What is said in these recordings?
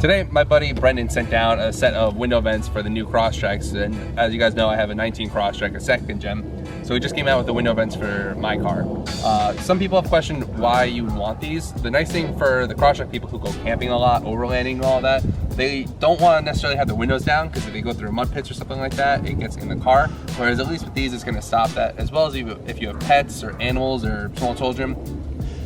Today, my buddy Brendon sent down a set of window vents for the new Crosstreks, and as you guys know, I have a 19 Crosstrek, a second gen. So we just came out with the window vents for my car. Some people have questioned why you would want these. The nice thing for the Crosstrek people who go camping a lot, overlanding and all that, they don't want to necessarily have the windows down because if they go through mud pits or something like that, it gets in the car. Whereas at least with these, it's going to stop that, as well as if you have pets or animals or small children.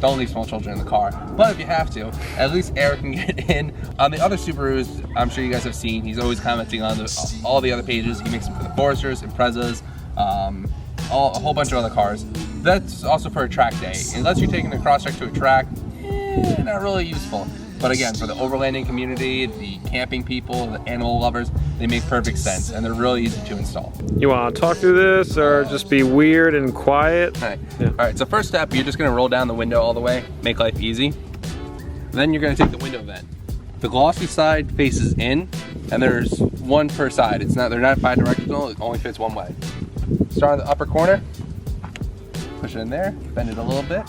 Don't leave small children in the car, but if you have to, at least air can get in. On the other Subarus, I'm sure you guys have seen, he's always commenting on all the other pages. He makes them for the Foresters, Imprezas, a whole bunch of other cars. That's also for a track day. Unless you're taking the Crosstrek to a track, not really useful. But again, for the overlanding community, the camping people, the animal lovers, they make perfect sense, and they're really easy to install. You want to talk through this, or just be weird and quiet? All right, so first step, you're just going to roll down the window all the way, make life easy. Then you're going to take the window vent. The glossy side faces in, and there's one per side. They're not bi-directional, it only fits one way. Start on the upper corner, push it in there, bend it a little bit,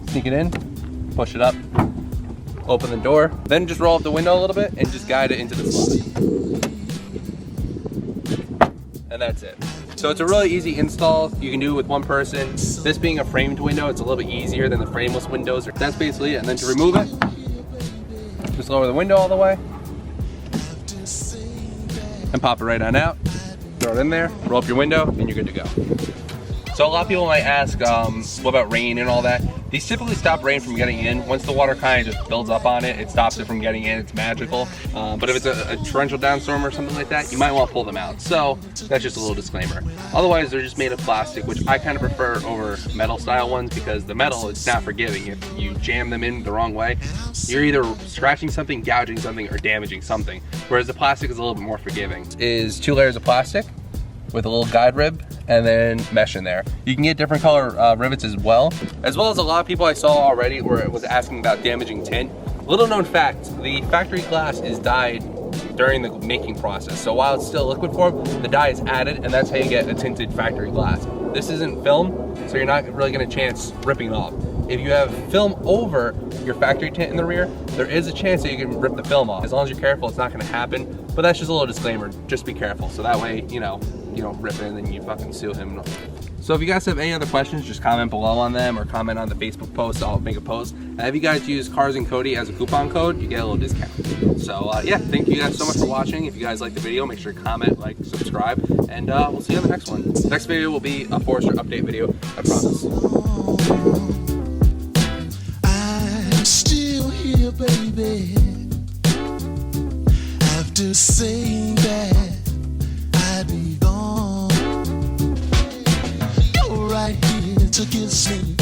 sneak it in, push it up, open the door, then just roll up the window a little bit and just guide it into the slot. And that's it. So it's a really easy install. You can do it with one person. This being a framed window, it's a little bit easier than the frameless windows. That's basically it. And then to remove it, just lower the window all the way and pop it right on out. Throw it in there, roll up your window, and you're good to go. So a lot of people might ask, what about rain and all that? These typically stop rain from getting in. Once the water kind of just builds up on it, it stops it from getting in. It's magical. But if it's a torrential downstorm or something like that, you might want to pull them out. So that's just a little disclaimer. Otherwise, they're just made of plastic, which I kind of prefer over metal style ones because the metal is not forgiving. If you jam them in the wrong way, you're either scratching something, gouging something, or damaging something. Whereas the plastic is a little bit more forgiving. Is 2 layers of plastic with a little guide rib and then mesh in there. You can get different color rivets as well as a lot of people I saw already where it was asking about damaging tint. Little known fact, the factory glass is dyed during the making process. So while it's still liquid form, the dye is added, and that's how you get a tinted factory glass. This isn't film, so you're not really gonna chance ripping it off. If you have film over your factory tint in the rear, there is a chance that you can rip the film off. As long as you're careful, it's not gonna happen, but that's just a little disclaimer. Just be careful, so that way, you know, you don't rip it and then you fucking sue him. So if you guys have any other questions, just comment below on them or comment on the Facebook post. I'll make a post. If you guys use Cars and Cody as a coupon code, you get a little discount. So yeah, thank you guys so much for watching. If you guys like the video, make sure to comment, like, subscribe, and we'll see you on the next one. Next video will be a Forester update video, I promise. I'm still here, baby. After saying that I'd be gone, you're right here to kiss me.